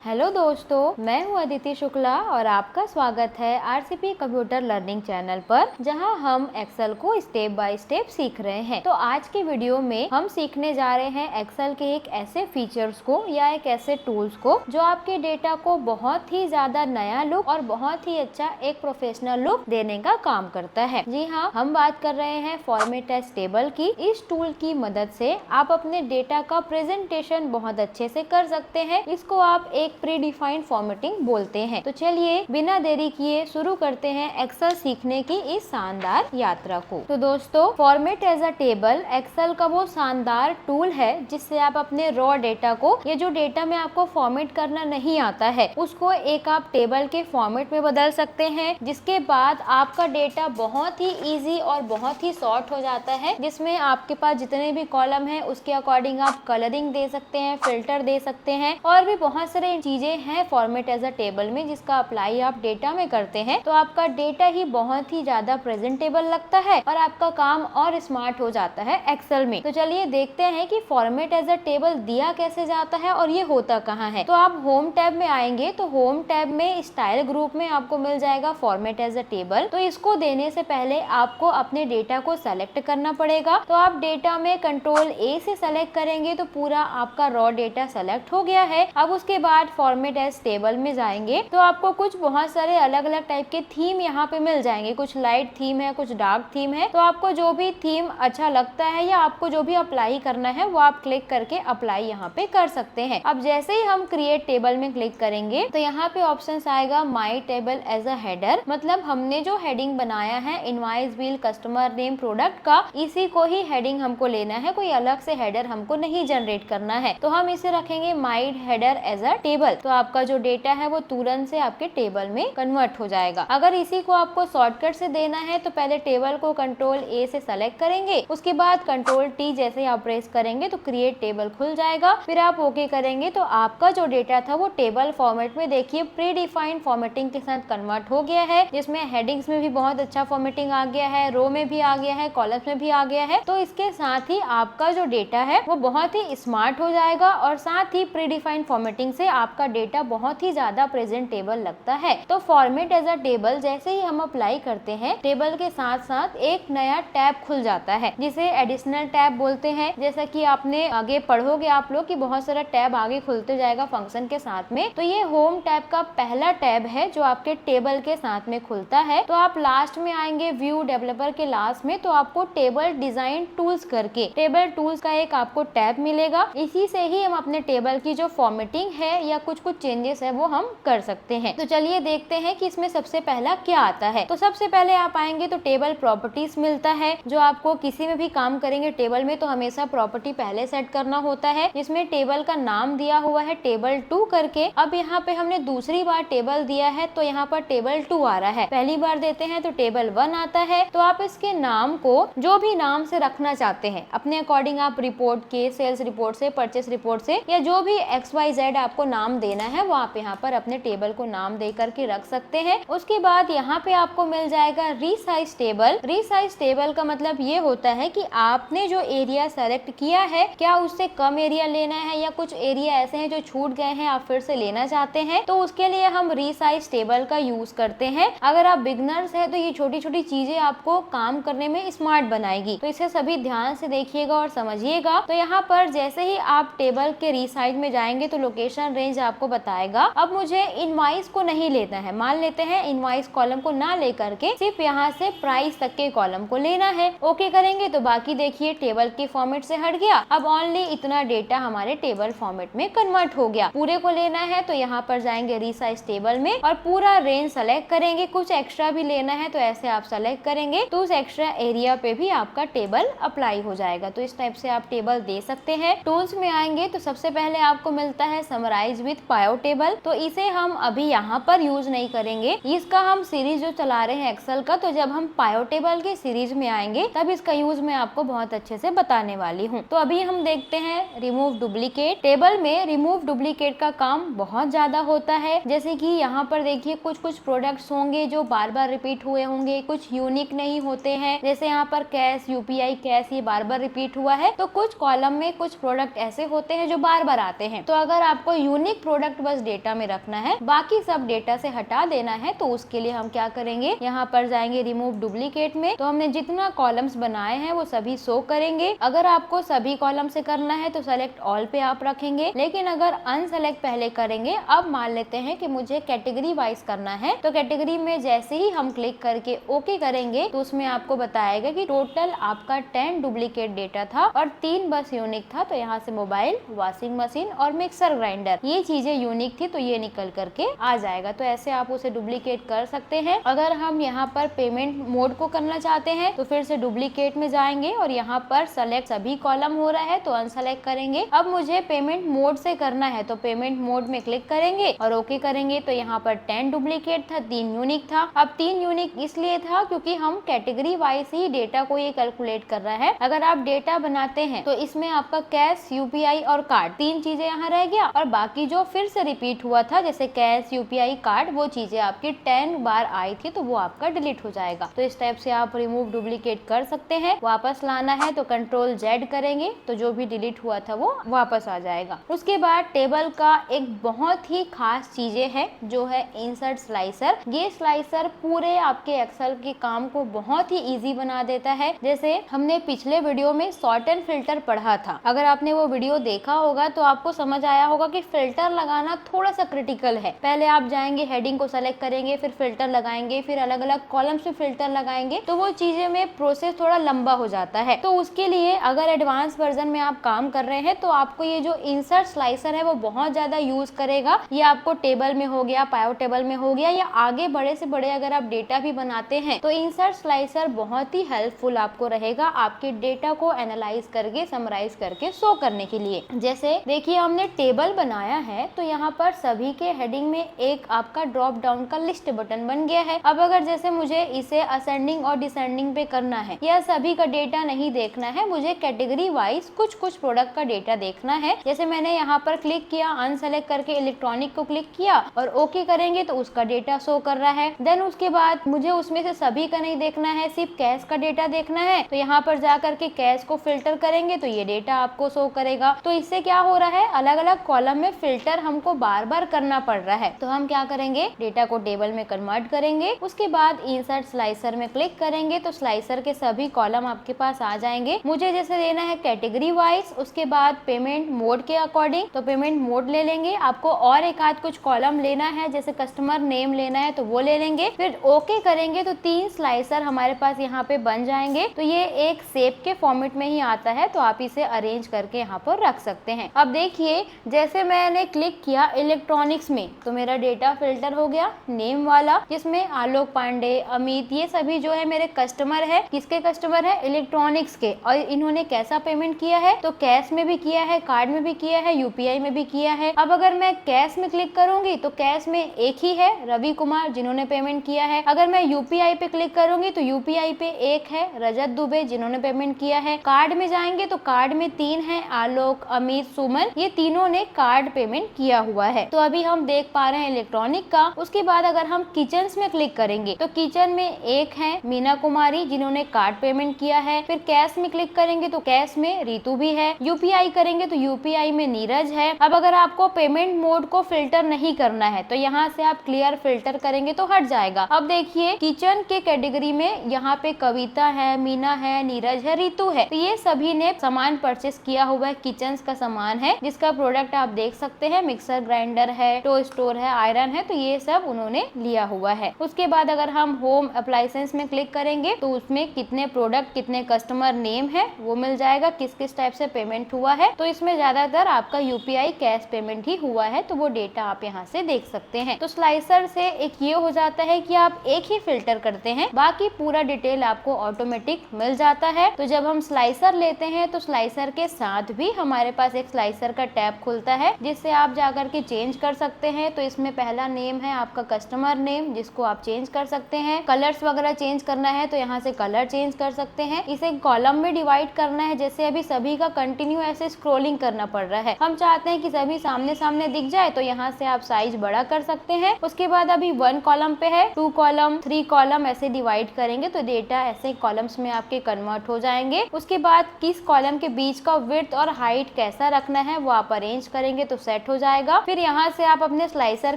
Hello दोस्तों, मैं हूं अदिति शुक्ला और आपका स्वागत है आरसीपी कंप्यूटर लर्निंग चैनल पर, जहां हम एक्सेल को स्टेप बाय स्टेप सीख रहे हैं। तो आज की वीडियो में हम सीखने जा रहे हैं एक्सेल के एक ऐसे फीचर्स को या एक ऐसे टूल्स को जो आपके डेटा को बहुत ही ज्यादा नया लुक और बहुत ही अच्छा एक प्रोफेशनल लुक देने का काम करता है। जी हाँ, हम बात कर रहे हैं फॉर्मेट एज टेबल की। इस टूल की मदद से आप अपने डेटा का प्रेजेंटेशन बहुत अच्छे से कर सकते हैं। इसको आप एक प्री डिफाइंड फॉर्मेटिंग बोलते हैं। तो चलिए बिना देरी किए शुरू करते हैं एक्सेल सीखने की इस शानदार यात्रा को। तो दोस्तों, format as a table Excel का वो शानदार टूल है जिससे आप अपने रॉ डेटा को, ये जो डेटा में आपको फॉर्मेट करना नहीं आता है, उसको एक आप टेबल के फॉर्मेट में बदल सकते हैं, जिसके बाद आपका डेटा बहुत ही इजी और बहुत ही शॉर्ट हो जाता है, जिसमें आपके पास जितने भी कॉलम है उसके अकॉर्डिंग आप कलरिंग दे सकते हैं, फिल्टर दे सकते हैं और भी बहुत सारे चीजें हैं फॉर्मेट एज अ टेबल में जिसका अप्लाई आप डेटा में करते हैं। तो आपका डेटा ही बहुत ही ज्यादा प्रेजेंटेबल लगता है और आपका काम और स्मार्ट हो जाता है एक्सेल में। तो चलिए देखते हैं कि फॉर्मेट एज अ टेबल दिया कैसे जाता है और ये होता कहाँ है। तो आप होम टैब में आएंगे तो होम टैब में स्टाइल ग्रुप में आपको मिल जाएगा फॉर्मेट एज अ टेबल। तो इसको देने से पहले आपको अपने डेटा को सेलेक्ट करना पड़ेगा। तो आप डेटा में कंट्रोल ए से सेलेक्ट करेंगे तो पूरा आपका रॉ डेटा सेलेक्ट हो गया है। अब उसके बाद फॉर्मेट एज टेबल में जाएंगे तो आपको कुछ बहुत सारे अलग अलग टाइप के थीम यहाँ पे मिल जाएंगे। कुछ लाइट थीम है, कुछ डार्क थीम है। तो आपको जो भी थीम अच्छा लगता है या आपको जो भी अप्लाई करना है वो आप क्लिक करके अप्लाई यहाँ पे कर सकते हैं। अब जैसे ही हम क्रिएट टेबल में क्लिक करेंगे तो यहाँ पे ऑप्शन आएगा my table as a header. मतलब हमने जो हेडिंग बनाया है invoice bill customer name product का, इसी को ही हेडिंग हमको लेना है, कोई अलग से हेडर हमको नहीं जनरेट करना है। तो हम इसे रखेंगे माई हेडर एज अ टेबल। तो आपका जो डेटा है वो तुरंत से आपके टेबल में कन्वर्ट हो जाएगा। अगर इसी को आपको शॉर्टकट से देना है तो पहले टेबल को कंट्रोल ए से सेलेक्ट करेंगे, उसके बाद कंट्रोल टी जैसे आप प्रेस करेंगे तो क्रिएट टेबल खुल जाएगा। फिर आप ओके करेंगे तो आपका जो डेटा था वो टेबल फॉर्मेट में देखिए प्री डिफाइंड फॉर्मेटिंग के साथ कन्वर्ट हो गया है, जिसमें हेडिंग्स में भी बहुत अच्छा फॉर्मेटिंग आ गया है, रो में भी आ गया है, कॉलम्स में भी आ गया है। तो इसके साथ ही आपका जो डेटा है वो बहुत ही स्मार्ट हो जाएगा और साथ ही प्री डिफाइंड फॉर्मेटिंग से आपका डेटा बहुत ही ज्यादा प्रेजेंटेबल लगता है। तो फॉर्मेट एज अ टेबल जैसे ही हम अप्लाई करते हैं, टेबल के साथ साथ एक नया टैब खुल जाता है जिसे एडिशनल टैब बोलते हैं। जैसा कि आपने आगे पढ़ोगे आप लोग कि बहुत सारा टैब आगे खुलते जाएगा फंक्शन के साथ में। तो ये होम टैब का पहला टैब है जो आपके टेबल के साथ में खुलता है। तो आप लास्ट में आएंगे व्यू डेवलपर के लास्ट में, तो आपको टेबल डिजाइन टूल्स करके टेबल टूल्स का एक आपको टैब मिलेगा। इसी से ही हम अपने टेबल की जो फॉर्मेटिंग है या कुछ चेंजेस है वो हम कर सकते हैं। तो चलिए देखते हैं कि इसमें सबसे पहला क्या आता है। तो सबसे पहले आप आएंगे तो टेबल प्रॉपर्टीज मिलता है। जो आपको किसी में भी काम करेंगे टेबल में तो हमेशा प्रॉपर्टी पहले सेट करना होता है, जिसमें टेबल का नाम दिया हुआ है टेबल 2 करके। अब यहाँ पे हमने दूसरी बार टेबल दिया है तो यहाँ पर टेबल 2 आ रहा है। पहली बार देते हैं तो टेबल 1 आता है। तो आप इसके नाम को जो भी नाम से रखना चाहते हैं अपने अकॉर्डिंग, आप रिपोर्ट के, सेल्स रिपोर्ट से, परचेस रिपोर्ट से, या जो भी XYZ आपको नाम देना है वो आप यहाँ पर अपने टेबल को नाम दे करके रख सकते हैं। उसके बाद यहाँ पे आपको मिल जाएगा रीसाइज टेबल। रीसाइज टेबल का मतलब ये होता है कि आपने जो एरिया सेलेक्ट किया है क्या उससे कम एरिया लेना है या कुछ एरिया ऐसे हैं जो छूट गए हैं आप फिर से लेना चाहते हैं, तो उसके लिए हम रीसाइज टेबल का यूज करते हैं। अगर आप बिगनर्स हैं तो ये छोटी छोटी चीजें आपको काम करने में स्मार्ट बनाएगी, तो इसे सभी ध्यान से देखिएगा और समझिएगा। तो यहाँ पर जैसे ही आप टेबल के रीसाइज में जाएंगे तो लोकेशन रेंज आपको बताएगा। अब मुझे इनवॉइस को नहीं लेना है, मान लेते हैं इनवॉइस कॉलम को ना लेकर के सिर्फ यहाँ से प्राइस तक के कॉलम को लेना है। ओके करेंगे तो बाकी देखिए टेबल के फॉर्मेट से हट गया। अब ओनली इतना डेटा हमारे टेबल फॉर्मेट में कन्वर्ट हो गया। पूरे को लेना है तो यहाँ पर जाएंगे रीसाइज टेबल में और पूरा रेंज सेलेक्ट करेंगे। कुछ एक्स्ट्रा भी लेना है तो ऐसे आप सेलेक्ट करेंगे तो उस एक्स्ट्रा एरिया पे भी आपका टेबल अप्लाई हो जाएगा। तो इस टाइप से आप टेबल दे सकते हैं। टूल्स में आएंगे तो सबसे पहले आपको मिलता है समराइज विद पायो टेबल। तो इसे हम अभी यहाँ पर यूज नहीं करेंगे, इसका हम सीरीज जो चला रहे हैं एक्सेल का, तो जब हम पायो टेबल के सीरीज में आएंगे तब इसका यूज मैं आपको बहुत अच्छे से बताने वाली हूँ। तो अभी हम देखते हैं रिमूव डुप्लीकेट। टेबल में रिमूव डुप्लीकेट का काम बहुत ज्यादा होता है। जैसे कि यहाँ पर देखिए कुछ प्रोडक्ट्स होंगे जो बार बार रिपीट हुए होंगे, कुछ यूनिक नहीं होते हैं। जैसे यहाँ पर कैश, UPI कैश, ये बार बार रिपीट हुआ है। तो कुछ कॉलम में कुछ प्रोडक्ट ऐसे होते हैं जो बार बार आते हैं। तो अगर आपको यूनिक यूनिक प्रोडक्ट बस डेटा में रखना है, बाकी सब डेटा से हटा देना है। तो उसके लिए हम क्या करेंगे, यहाँ पर जाएंगे रिमूव डुप्लीकेट में, तो हमने जितना कॉलम्स बनाए हैं वो सभी शो करेंगे। अगर आपको सभी कॉलम से करना है तो सेलेक्ट ऑल पे आप रखेंगे, लेकिन अगर अनसेलेक्ट पहले करेंगे। अब मान लेते हैं कि मुझे कैटेगरी वाइज करना है, तो कैटेगरी में जैसे ही हम क्लिक करके ओके करेंगे तो उसमें आपको बताएगा कि टोटल आपका 10 डुप्लीकेट डेटा था और 3 बस यूनिक था। तो यहाँ से मोबाइल, वॉशिंग मशीन और मिक्सर ग्राइंडर, ये चीजें यूनिक थी तो ये निकल करके आ जाएगा। तो ऐसे आप उसे डुप्लीकेट कर सकते हैं। अगर हम यहाँ पर पेमेंट मोड को करना चाहते हैं तो फिर से डुप्लीकेट में जाएंगे और यहाँ पर सेलेक्ट सभी कॉलम हो रहा है तो अनसेलेक्ट करेंगे। अब मुझे पेमेंट मोड से करना है तो पेमेंट मोड में क्लिक करेंगे और ओके करेंगे। तो यहाँ पर 10 डुप्लीकेट था, 3 यूनिक था। अब 3 यूनिक इसलिए था क्योंकि हम कैटेगरी वाइज ही डेटा को ये कैलकुलेट कर रहा है। अगर आप डेटा बनाते हैं तो इसमें आपका कैश, यूपीआई और कार्ड, 3 चीजें यहाँ रह गया और बाकी जो फिर से रिपीट हुआ था जैसे कैश, यूपीआई, कार्ड, वो चीजें आपकी 10 बार आई थी तो वो आपका डिलीट हो जाएगा। तो इस टाइप से आप रिमूव डुप्लीकेट कर सकते हैं। वापस लाना है तो कंट्रोल जेड करेंगे तो जो भी डिलीट हुआ था वो वापस आ जाएगा। उसके बाद टेबल का एक बहुत ही खास चीजें है जो है इंसर्ट स्लाइसर। ये स्लाइसर पूरे आपके एक्सेल के काम को बहुत ही इजी बना देता है। जैसे हमने पिछले वीडियो में सॉर्ट एंड फिल्टर पढ़ा था, अगर आपने वो वीडियो देखा होगा तो आपको समझ आया होगा कि फिल्टर लगाना थोड़ा सा क्रिटिकल है। पहले आप जाएंगे, हेडिंग को सेलेक्ट करेंगे, फिर फिल्टर लगाएंगे, फिर अलग अलग कॉलम्स में फिल्टर लगाएंगे, तो वो चीजें में प्रोसेस थोड़ा लंबा हो जाता है। तो उसके लिए अगर एडवांस वर्जन में आप काम कर रहे हैं तो आपको ये जो इंसर्ट स्लाइसर है वो बहुत ज्यादा यूज करेगा। ये आपको टेबल में हो गया, पायो टेबल में हो गया, या आगे बड़े से बड़े अगर आप डेटा भी बनाते हैं तो इंसर्ट स्लाइसर बहुत ही हेल्पफुल आपको रहेगा आपके डेटा को एनालाइज करके, समराइज करके शो करने के लिए। जैसे देखिए हमने टेबल बनाया है तो यहाँ पर सभी के हेडिंग में एक आपका ड्रॉप डाउन का लिस्ट बटन बन गया है। अब अगर जैसे मुझे इसे असेंडिंग और डिसेंडिंग पे करना है या सभी का डेटा नहीं देखना है, मुझे कैटेगरी वाइज कुछ प्रोडक्ट का डेटा देखना है। जैसे मैंने यहाँ पर क्लिक किया, अनसेलेक्ट करके इलेक्ट्रॉनिक को क्लिक किया और ओके करेंगे तो उसका डेटा शो कर रहा है। देन उसके बाद मुझे उसमें से सभी का नहीं देखना है, सिर्फ कैश का डेटा देखना है, तो यहाँ पर जा करके कैश को फिल्टर करेंगे तो ये डेटा आपको शो करेगा। तो इससे क्या हो रहा है, अलग अलग कॉलम में फिल्टर हमको बार बार करना पड़ रहा है। तो हम क्या करेंगे, डेटा को टेबल में कन्वर्ट करेंगे। उसके बाद इंसर्ट स्लाइसर में क्लिक करेंगे तो स्लाइसर के सभी कॉलम आपके पास आ जाएंगे। मुझे जैसे लेना है कैटेगरी वाइज, उसके बाद पेमेंट मोड के अकॉर्डिंग तो पेमेंट मोड ले लेंगे। आपको और एक आध कुछ कॉलम लेना है, जैसे कस्टमर नेम लेना है तो वो ले लेंगे। फिर ओके करेंगे तो 3 स्लाइसर हमारे पास यहाँ पे बन जाएंगे। तो ये एक शेप के फॉर्मेट में ही आता है तो आप इसे अरेंज करके यहाँ पर रख सकते हैं। अब देखिए जैसे मैंने क्लिक किया इलेक्ट्रॉनिक्स में तो मेरा डेटा फिल्टर हो गया नेम वाला, जिसमें आलोक पांडे, अमित, ये सभी जो है मेरे कस्टमर है। किसके कस्टमर है, इलेक्ट्रॉनिक्स के। और इन्होंने कैसा पेमेंट किया है, तो कैश में भी किया है, कार्ड में भी किया है, यूपीआई में भी किया है। अब अगर मैं कैश में क्लिक करूंगी तो कैश में एक ही है, रवि कुमार, जिन्होंने पेमेंट किया है। अगर मैं यूपीआई पे क्लिक करूंगी तो यूपीआई पे एक है, रजत दुबे, जिन्होंने पेमेंट किया है। कार्ड में जाएंगे तो कार्ड में 3 है, आलोक, अमित, सुमन, ये तीनों ने कार्ड पेमेंट किया हुआ है। तो अभी हम देख पा रहे हैं इलेक्ट्रॉनिक का। उसके बाद अगर हम किचन में क्लिक करेंगे तो किचन में एक है, मीना कुमारी, जिन्होंने कार्ड पेमेंट किया है। फिर कैश में क्लिक करेंगे तो कैश में रितु भी है। यूपीआई करेंगे तो यूपीआई में नीरज है। अब अगर आपको पेमेंट मोड को फिल्टर नहीं करना है तो यहाँ से आप क्लियर फिल्टर करेंगे तो हट जाएगा। अब देखिए किचन के कैटेगरी में यहाँ पे कविता है, मीना है, नीरज है, रितु है, तो ये सभी ने सामान परचेस किया हुआ है, किचन का सामान है, जिसका प्रोडक्ट आप देख सकते हैं, मिक्सर ग्राइंडर है, टो स्टोर है, आयरन है, तो ये सब उन्होंने लिया हुआ है। उसके बाद अगर हम होम अप्लायंसेस में क्लिक करेंगे तो उसमें कितने प्रोडक्ट, कितने कस्टमर नेम है वो मिल जाएगा, किस किस टाइप से पेमेंट हुआ है। तो इसमें ज्यादातर आपका यूपीआई कैश पेमेंट ही हुआ है तो वो डेटा आप यहाँ से देख सकते हैं। तो स्लाइसर से एक ये हो जाता है कि आप एक ही फिल्टर करते हैं, बाकी पूरा डिटेल आपको ऑटोमेटिक मिल जाता है। तो जब हम स्लाइसर लेते हैं तो स्लाइसर के साथ भी हमारे पास एक स्लाइसर का टैब खुलता है जिससे आप जाकर के चेंज कर सकते हैं। तो इसमें पहला नेम है आपका कस्टमर नेम, जिसको आप चेंज कर सकते हैं। कलर्स वगैरह चेंज करना है तो यहाँ से कलर चेंज कर सकते हैं। इसे कॉलम में डिवाइड करना है, जैसे अभी सभी का कंटिन्यू ऐसे स्क्रोलिंग करना पड़ रहा है, हम चाहते हैं कि सभी सामने सामने दिख जाए तो यहाँ से आप साइज बड़ा कर सकते हैं। उसके बाद अभी 1 कॉलम पे है, 2 कॉलम, 3 कॉलम ऐसे डिवाइड करेंगे तो डेटा ऐसे कॉलम्स में आपके कन्वर्ट हो जाएंगे। उसके बाद किस कॉलम के बीच का विड्थ और हाइट कैसा रखना है वो आप अरेंज करेंगे तो सेट सेट हो जाएगा। फिर यहाँ से आप अपने स्लाइसर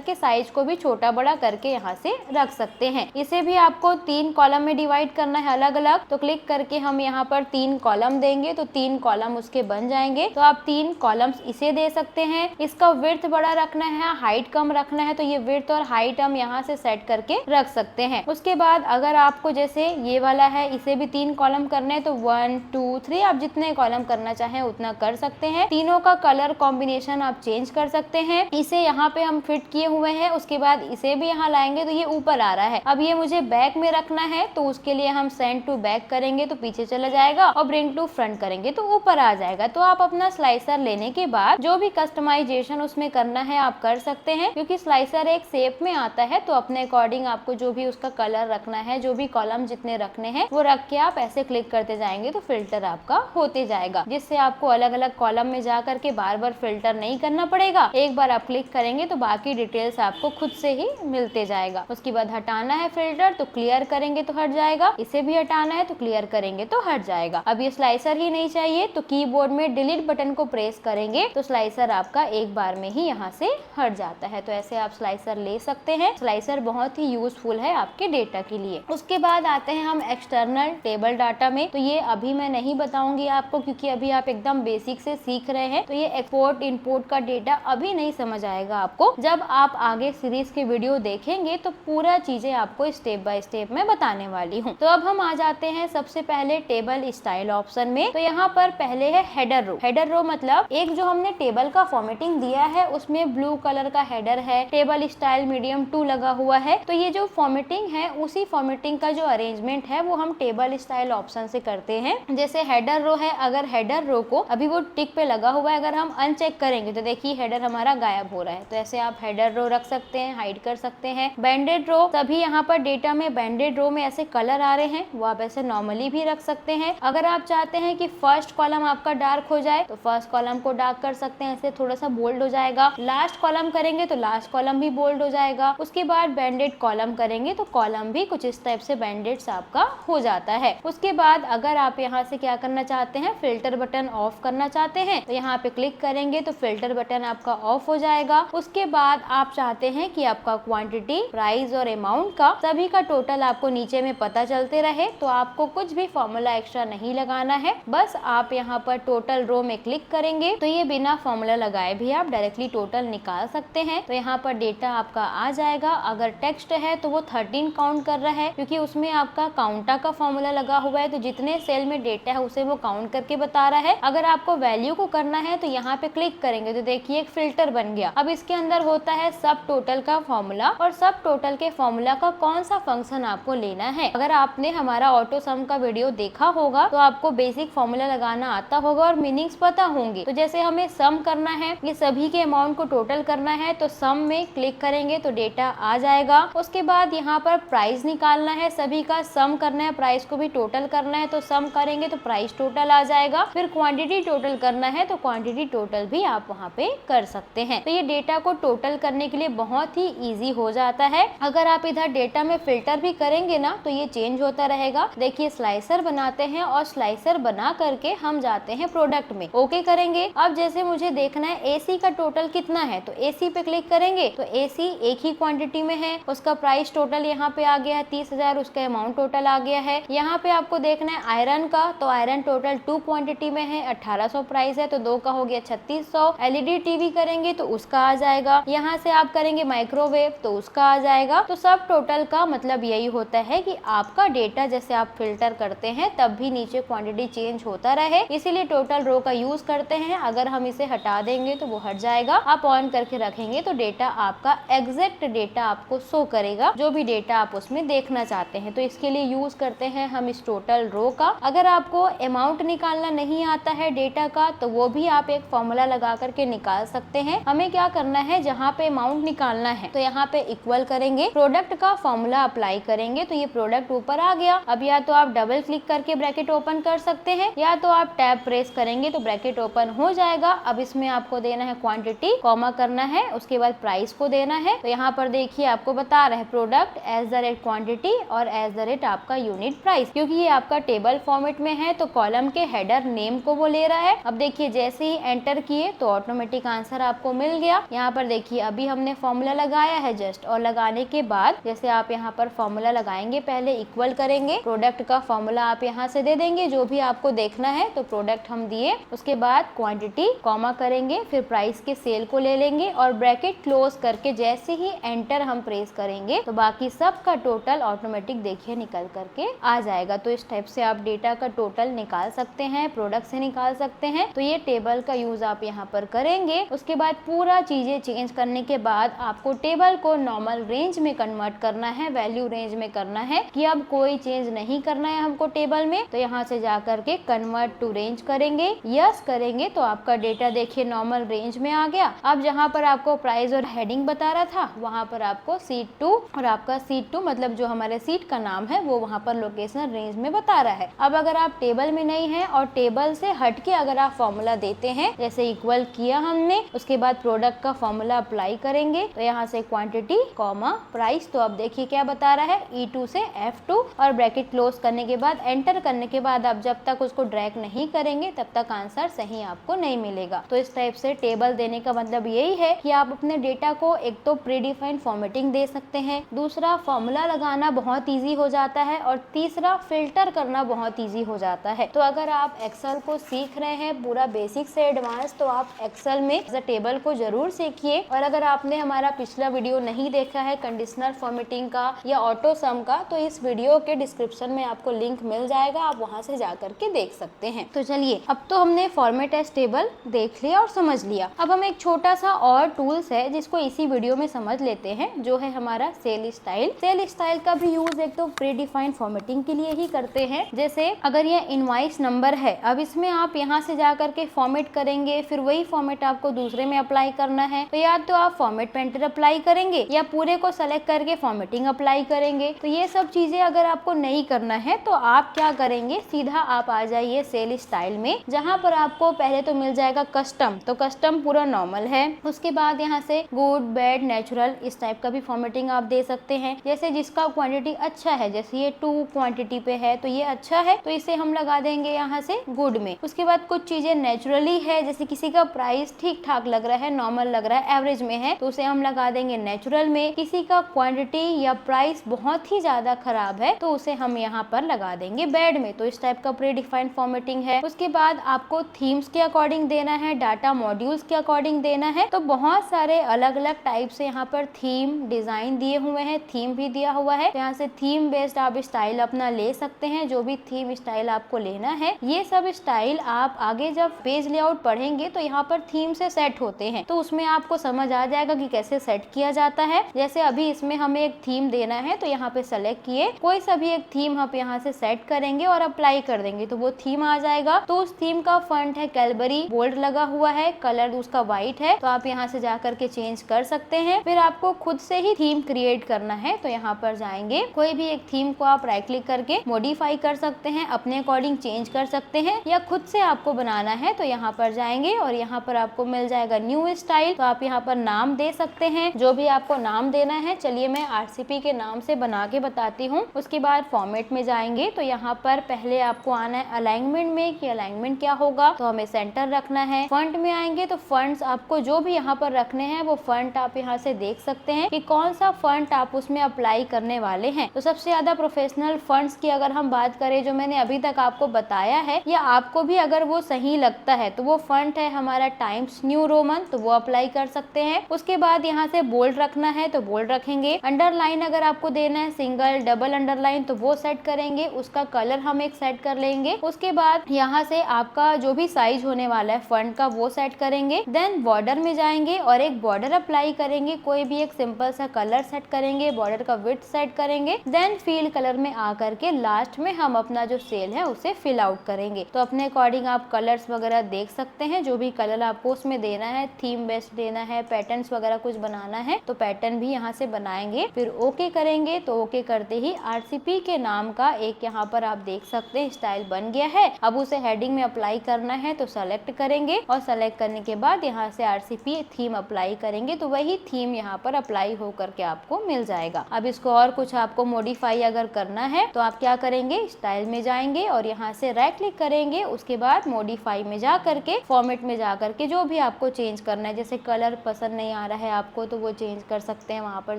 के साइज को भी छोटा बड़ा करके यहाँ से रख सकते हैं। इसे भी आपको 3 कॉलम में डिवाइड करना है अलग अलग। तो क्लिक करके हम यहाँ पर 3 कॉलम देंगे तो 3 कॉलम उसके बन जाएंगे। तो आप 3 कॉलम्स इसे दे सकते हैं। इसका विड्थ बड़ा रखना है, हाइट कम रखना है, तो ये विड्थ और हाइट हम यहाँ से सेट करके रख सकते हैं। उसके बाद अगर आपको जैसे ये वाला है इसे भी 3 कॉलम करने हैं तो 1 2 3 आप जितने कॉलम करना चाहें उतना कर सकते हैं। तीनों का कलर कॉम्बिनेशन आप चेंज कर सकते हैं। इसे यहाँ पे हम फिट किए हुए हैं। उसके बाद इसे भी यहाँ लाएंगे तो ये ऊपर आ रहा है। अब ये मुझे बैक में रखना है तो उसके लिए हम सेंड टू बैक करेंगे तो पीछे चला जाएगा और ब्रिंग टू फ्रंट करेंगे तो ऊपर आ जाएगा। तो आप अपना स्लाइसर लेने के बाद जो भी कस्टमाइजेशन उसमें करना है आप कर सकते हैं। क्योंकि स्लाइसर एक शेप में आता है तो अपने अकॉर्डिंग आपको जो भी उसका कलर रखना है, जो भी कॉलम जितने रखने हैं वो रख के आप ऐसे क्लिक करते जाएंगे तो फिल्टर आपका होते जाएगा, जिससे आपको अलग अलग कॉलम में जा करके बार बार फिल्टर नहीं करना पड़ेगा। एक बार आप क्लिक करेंगे तो बाकी डिटेल्स आपको खुद से ही मिलते जाएगा। उसके बाद हटाना है फिल्टर तो क्लियर करेंगे तो हट जाएगा। इसे भी हटाना है तो क्लियर करेंगे तो हट जाएगा। अब ये स्लाइसर ही नहीं चाहिए तो कीबोर्ड में डिलीट बटन को प्रेस करेंगे तो स्लाइसर आपका एक बार में ही यहाँ से हट जाता है। तो ऐसे आप स्लाइसर ले सकते हैं। स्लाइसर बहुत ही यूजफुल है आपके डेटा के लिए। उसके बाद आते हैं हम एक्सटर्नल टेबल डाटा में। तो ये अभी मैं नहीं बताऊंगी आपको क्योंकि अभी आप एकदम बेसिक से सीख रहे हैं, तो ये एक्सपोर्ट इंपोर्ट का डेटा अभी नहीं समझ आएगा आपको। जब आप आगे सीरीज के वीडियो देखेंगे तो पूरा चीजें आपको स्टेप बाय स्टेप में बताने वाली हूँ। तो अब हम आ जाते हैं सबसे पहले टेबल स्टाइल ऑप्शन में। तो यहाँ पर पहले है हेडर रो। हेडर रो मतलब एक जो हमने टेबल का फॉर्मेटिंग दिया है उसमें ब्लू कलर का हेडर है, टेबल स्टाइल मीडियम 2 लगा हुआ है। तो ये जो फॉर्मेटिंग है उसी फॉर्मेटिंग का जो अरेंजमेंट है वो हम टेबल स्टाइल ऑप्शन से करते हैं। जैसे हेडर रो है, अगर हेडर रो को अभी वो टिक पे लगा हुआ है, अगर हम अनचेक करेंगे तो देखिए हेडर हमारा गायब हो रहा है। तो ऐसे आप हेडर रो रख सकते हैं, हाइड कर सकते हैं। बैंडेड रो, तभी यहाँ पर डेटा में बैंडेड रो में ऐसे कलर आ रहे हैं वो आप ऐसे नॉर्मली भी रख सकते हैं। अगर आप चाहते हैं कि फर्स्ट कॉलम आपका डार्क हो जाए तो फर्स्ट कॉलम को डार्क कर सकते हैं, ऐसे थोड़ा सा बोल्ड हो जाएगा। लास्ट कॉलम करेंगे तो लास्ट कॉलम भी बोल्ड हो जाएगा। उसके बाद बैंडेड कॉलम करेंगे तो कॉलम भी कुछ इस टाइप से बैंडेड आपका हो जाता है। उसके बाद अगर आप यहाँ से क्या करना चाहते हैं, फिल्टर बटन ऑफ करना चाहते हैं तो यहाँ पे क्लिक करेंगे तो फिल्टर बटन आपका ऑफ हो जाएगा। उसके बाद आप चाहते हैं कि आपका क्वांटिटी, प्राइस और अमाउंट का सभी का टोटल आपको नीचे में पता चलते रहे तो आपको कुछ भी फॉर्मूला एक्स्ट्रा नहीं लगाना है। बस आप यहाँ पर टोटल रो में क्लिक करेंगे तो ये बिना फॉर्मूला लगाए भी आप डायरेक्टली टोटल निकाल सकते हैं। तो यहाँ पर डेटा आपका आ जाएगा। अगर टेक्स्ट है तो वो 13 काउंट कर रहा है क्योंकि उसमें आपका काउंटा का फॉर्मूला लगा हुआ है, तो जितने सेल में डेटा है उसे वो काउंट करके बता रहा है। अगर आपको वैल्यू को करना है तो यहाँ पे क्लिक करेंगे तो देखिए एक फिल्टर बन गया। अब इसके अंदर होता है सब टोटल का फॉर्मूला और सब टोटल के फॉर्मूला का कौन सा फंक्शन आपको लेना है। अगर आपने हमारा ऑटो सम का वीडियो देखा होगा तो आपको बेसिक फॉर्मूला लगाना आता होगा और मीनिंग्स पता होंगे। तो जैसे हमें सम करना है, ये सभी के अमाउंट को टोटल करना है तो सम में क्लिक करेंगे तो डेटा आ जाएगा। उसके बाद यहाँ पर प्राइस निकालना है, सभी का सम करना है, प्राइस को भी टोटल करना है तो सम करेंगे तो प्राइस टोटल आ जाएगा। फिर क्वांटिटी टोटल करना है तो क्वांटिटी टोटल भी आप वहाँ पे कर सकते हैं। तो ये डेटा को टोटल करने के लिए बहुत ही इजी हो जाता है। अगर आप इधर डेटा में फिल्टर भी करेंगे ना तो ये चेंज होता रहेगा। देखिए स्लाइसर बनाते हैं और स्लाइसर बना करके हम जाते हैं प्रोडक्ट में, ओके करेंगे। अब जैसे मुझे देखना है एसी का टोटल कितना है तो एसी पे क्लिक करेंगे तो एसी एक ही क्वांटिटी में है, उसका प्राइस टोटल यहाँ पे आ गया है 30,000, उसका अमाउंट टोटल आ गया है। यहाँ पे आपको देखना है आयरन का, तो आयरन टोटल 2 क्वांटिटी में है, 1800 प्राइस है तो 2 का हो गया 3600। एलईडी टीवी करेंगे तो उसका आ जाएगा। यहाँ से आप करेंगे माइक्रोवेव तो उसका आ जाएगा। तो सब टोटल का मतलब यही होता है कि आपका डेटा जैसे आप फिल्टर करते हैं तब भी नीचे क्वांटिटी चेंज होता रहे, इसीलिए टोटल रो का यूज करते हैं। अगर हम इसे हटा देंगे तो वो हट जाएगा, आप ऑन करके रखेंगे तो डेटा आपका एग्जैक्ट डेटा आपको शो करेगा, जो भी डेटा आप उसमें देखना चाहते हैं। तो इसके लिए यूज करते हैं हम इस टोटल रो का। अगर आपको अमाउंट निकालना नहीं आता है डेटा का तो वो भी आप एक फॉर्मूला लगा करके निकाल सकते हैं। हमें क्या करना है, जहाँ पे अमाउंट निकालना है तो यहाँ पे इक्वल करेंगे, प्रोडक्ट का फॉर्मूला अप्लाई करेंगे तो ये प्रोडक्ट ऊपर आ गया। अब या तो आप डबल क्लिक करके ब्रैकेट ओपन कर सकते हैं या तो आप टैब प्रेस करेंगे तो ब्रैकेट ओपन हो जाएगा। अब इसमें आपको देना है क्वांटिटी, कॉमा करना है, उसके बाद प्राइस को देना है। तो यहाँ पर देखिए आपको बता रहे हैं प्रोडक्ट @ क्वांटिटी और @ आपका यूनिट प्राइस। क्योंकि ये आपका टेबल फॉर्मेट में है तो कॉलम के हेडर नेम को वो ले रहा है। अब देखिए जैसे ही एंटर किए तो ऑटोमेटिक आंसर आपको मिल गया। यहाँ पर देखिए अभी हमने फॉर्मूला लगाया है जस्ट, और लगाने के बाद जैसे आप यहाँ पर फॉर्मूला लगाएंगे, पहले इक्वल करेंगे, प्रोडक्ट का फॉर्मूला आप यहाँ से दे देंगे जो भी आपको देखना है। तो प्रोडक्ट हम दिए, उसके बाद क्वांटिटी कॉमा करेंगे, फिर प्राइस के सेल को ले लेंगे और ब्रैकेट क्लोज करके जैसे ही एंटर हम प्रेस करेंगे तो बाकी सब का टोटल ऑटोमेटिक देखिए निकल करके आ जाएगा। तो इस टाइप से आप डेटा का टोटल निकाल सकते हैं, प्रोडक्ट से निकाल सकते हैं। तो ये टेबल का यूज आप यहाँ पर करेंगे। उसके बाद पूरा चीजें चेंज करने के बाद आपको टेबल को नॉर्मल रेंज में कन्वर्ट करना है, वैल्यू रेंज में करना है कि अब कोई चेंज नहीं करना है हमको टेबल में। तो यहाँ से जा करके कन्वर्ट टू रेंज करेंगे, यस करेंगे तो आपका डेटा देखिए नॉर्मल रेंज में आ गया। अब जहाँ पर आपको प्राइस और हेडिंग बता रहा था वहाँ पर आपको सीट 2 और आपका सीट 2 मतलब जो हमारे सीट का नाम है वो वहाँ पर लोकेशन रेंज में बता रहा है। अब अगर आप टेबल में नहीं है और टेबल से हटके अगर आप फॉर्मूला देते हैं, जैसे इक्वल किया हमने, उसके बाद प्रोडक्ट का फॉर्मूला अप्लाई करेंगे तो यहाँ से क्वांटिटी कॉमा प्राइस, तो अब देखिए क्या बता रहा है E2 से F2 और ब्रैकेट क्लोज करने के बाद एंटर करने के बाद आप जब तक उसको ड्रैग नहीं करेंगे तब तक आंसर सही आपको नहीं मिलेगा। तो इस टाइप से टेबल देने का मतलब यही है कि आप अपने डेटा को एक तो प्रीडिफाइंड फॉर्मेटिंग दे सकते हैं, दूसरा फॉर्मूला लगाना बहुत इजी हो जाता है और तीसरा फिल्टर करना बहुत इजी हो जाता है। तो अगर आप एक्सेल को सीख रहे हैं पूरा बेसिक से एडवांस तो आप एक्सेल में टेबल को जरूर सीखिए। और अगर आपने हमारा पिछला वीडियो नहीं देखा है कंडीशनल फॉर्मेटिंग का या ऑटो सम का तो इस वीडियो के डिस्क्रिप्शन में आपको लिंक मिल जाएगा, आप वहां से जाकर के देख सकते हैं। तो चलिए अब तो हमने फॉर्मेट एज टेबल देख लिया और समझ लिया। अब हम एक छोटा सा और टूल्स है जिसको इसी वीडियो में समझ लेते हैं, जो है हमारा सेल स्टाइल। सेल स्टाइल का भी यूज एक तो प्री डिफाइंड फॉर्मेटिंग के लिए ही करते हैं। जैसे अगर ये इनवॉइस नंबर है, अब इसमें आप यहाँ से जा करके फॉर्मेट करेंगे, फिर वही फॉर्मेट आपको दूसरे में अप्लाई करना है तो या तो आप फॉर्मेट पेंटर अप्लाई करेंगे या पूरे को सेलेक्ट करके फॉर्मेटिंग अप्लाई करेंगे। तो ये सब चीजें अगर आपको नहीं करना है तो आप क्या करेंगे, सीधा आप आ जाइए सेल स्टाइल में, जहाँ पर आपको पहले तो मिल जाएगा कस्टम। तो कस्टम पूरा नॉर्मल है, उसके बाद यहाँ से गुड, बैड, नेचुरल इस टाइप का भी फॉर्मेटिंग आप दे सकते हैं। जैसे जिसका क्वांटिटी अच्छा है, जैसे ये 2 क्वांटिटी पे है तो ये अच्छा है तो इसे हम लगा देंगे यहाँ से गुड में। उसके बाद कुछ चीजें नेचुरली है, जैसे किसी का प्राइस ठीक ठाक लग रहा है, नॉर्मल लग रहा है, एवरेज में है तो उसे हम लगा देंगे नेचुरल में। किसी का क्वांटिटी या प्राइस बहुत ही ज्यादा खराब है तो उसे हम यहाँ पर लगा देंगे बैड में। तो इस टाइप का प्री डिफाइंड फॉर्मेटिंग है। उसके बाद आपको थीम्स के अकॉर्डिंग देना है, डाटा मॉड्यूल्स के अकॉर्डिंग देना है। तो बहुत सारे अलग अलग टाइप से यहाँ पर थीम डिजाइन दिए हुए हैं, थीम भी दिया हुआ है। यहाँ से थीम बेस्ड आप स्टाइल अपना ले सकते हैं, जो भी थीम स्टाइल आपको लेना है। ये सब स्टाइल आप आगे जब पेज लेआउट पढ़ेंगे तो यहाँ पर थीम से सेट होते हैं, तो उसमें आपको समझ आ जाएगा कि कैसे सेट किया जाता है। जैसे अभी इसमें हमें एक थीम देना है तो यहाँ पे सेलेक्ट किए, कोई सा भी एक थीम आप यहाँ से सेट करेंगे और अप्लाई कर देंगे तो वो थीम आ जाएगा। तो उस थीम का फॉन्ट है कैडबरी, बोल्ड लगा हुआ है, कलर उसका व्हाइट है, तो आप यहाँ से जाकर के चेंज कर सकते हैं। फिर आपको खुद से ही थीम क्रिएट करना है तो यहाँ पर जाएंगे, कोई भी एक थीम को आप राइट क्लिक करके मॉडिफाई कर सकते हैं, अपने अकॉर्डिंग चेंज कर सकते हैं, या खुद से आपको बनाना है तो यहाँ पर जाएंगे और यहाँ पर आपको मिल जाएगा न्यू स्टाइल। तो आप यहाँ पर नाम दे सकते हैं, जो भी आपको नाम देना है। चलिए मैं RCP के नाम से बना के बताती हूँ। उसके बाद फॉर्मेट में जाएंगे तो यहाँ पर पहले आपको आना है अलाइनमेंट में कि अलाइनमेंट क्या होगा, तो हमें सेंटर रखना है। फंट में आएंगे तो फंट्स आपको जो भी यहाँ पर रखने हैं वो फंट आप यहाँ से देख सकते हैं कि कौन सा फंट आप उसमें अप्लाई करने वाले हैं। तो सबसे ज्यादा प्रोफेशनल फंट्स की अगर हम बात करें जो मैंने अभी तक आपको बताया है, या आपको भी अगर वो सही लगता है तो वो फंट है हमारा टाइम्स न्यू रोमन, तो वो अप्लाई कर सकते हैं। उसके बाद यहाँ से बोल्ड रखना है तो बोल्ड रखेंगे। अंडरलाइन अगर आपको देना है सिंगल डबल अंडरलाइन तो वो सेट करेंगे, उसका कलर हम एक सेट कर लेंगे। उसके बाद यहाँ से आपका जो भी साइज होने वाला है फंट का वो सेट करेंगे। देन बॉर्डर में जाएंगे और एक बॉर्डर अप्लाई करेंगे, कोई भी एक सिंपल सा कलर सेट करेंगे, बॉर्डर का विड्थ सेट करेंगे। देन फील कलर में आकर के लास्ट में हम अपना जो सेल है उसे फिल आउट करेंगे। तो अपने अकॉर्डिंग आप कलर्स वगैरह देख सकते हैं, जो भी कलर आपको उसमें देना है, थीम बेस्ड देना है, पैटर्न्स वगैरह कुछ बनाना है तो पैटर्न भी यहाँ से बनाएंगे। फिर ओके करेंगे तो ओके करते ही RCP के नाम का एक यहाँ पर आप देख सकते हैं स्टाइल बन गया है। अब उसे हेडिंग में अप्लाई करना है तो सेलेक्ट करेंगे और सेलेक्ट करने के बाद यहाँ से RCP थीम अप्लाई करेंगे तो वही थीम यहाँ पर अप्लाई हो करके आपको मिल जाएगा। अब इसको और कुछ आपको मॉडिफाई अगर करना है तो आप क्या करेंगे, स्टाइल में जाएंगे और यहाँ से राइट क्लिक करेंगे। उसके बाद मॉडिफाई में जा करके फॉर्मेट में जा करके जो भी आपको चेंज करना है। जैसे कलर पसंद नहीं आ रहा है आपको तो वो चेंज कर सकते हैं, वहाँ पर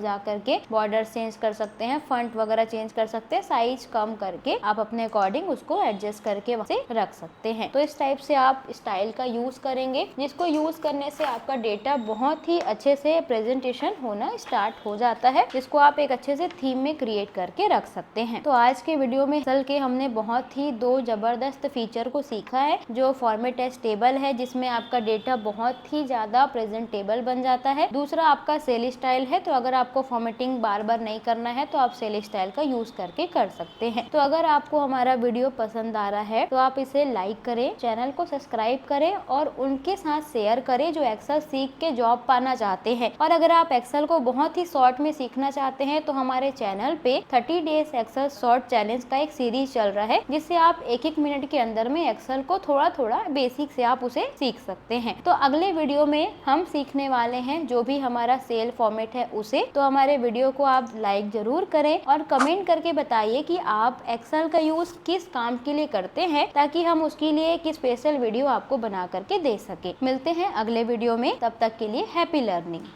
जा करके बॉर्डर चेंज कर सकते हैं, फंट वगैरह चेंज कर सकते हैं, साइज कम करके आप अपने अकॉर्डिंग उसको एडजस्ट करके वहाँ से रख सकते हैं। तो इस टाइप से आप स्टाइल का यूज करेंगे, जिसको यूज करने से आपका डेटा बहुत ही अच्छे से प्रेजेंटेशन होना स्टार्ट हो जाता है, जिसको आप एक अच्छे से थीम में क्रिएट करके रख सकते हैं। तो आज के वीडियो में एक्सेल के हमने बहुत ही दो जबरदस्त फीचर को सीखा है, जो फॉर्मेट एज टेबल है जिसमें आपका डेटा बहुत ही ज्यादा प्रेजेंटेबल बन जाता है। दूसरा आपका सेल स्टाइल है, तो अगर आपको फॉर्मेटिंग बार बार नहीं करना है तो आप सेल स्टाइल का यूज करके कर सकते हैं। तो अगर आपको हमारा वीडियो पसंद आ रहा है तो आप इसे लाइक करें, चैनल को सब्सक्राइब करें और उनके साथ शेयर करें जो एक्सेल सीख के जॉब पाना चाहते हैं। और अगर आप एक्सेल को बहुत ही शॉर्ट में सीखना चाहते हैं तो हमारे चैनल पे 30 डेज एक्सेल शॉर्ट चैलेंज का एक सीरीज चल रहा है, जिससे आप एक मिनट के अंदर में एक्सेल को थोड़ा थोड़ा बेसिक से आप उसे सीख सकते हैं। तो अगले वीडियो में हम सीखने वाले हैं जो भी हमारा सेल फॉर्मेट है उसे। तो हमारे वीडियो को आप लाइक जरूर करें और कमेंट करके बताइए कि आप एक्सेल का यूज किस काम के लिए करते हैं, ताकि हम उसके लिए एक स्पेशल वीडियो आपको बना करके दे सके। मिलते हैं अगले वीडियो में, तब तक के लिए हैप्पी लर्निंग।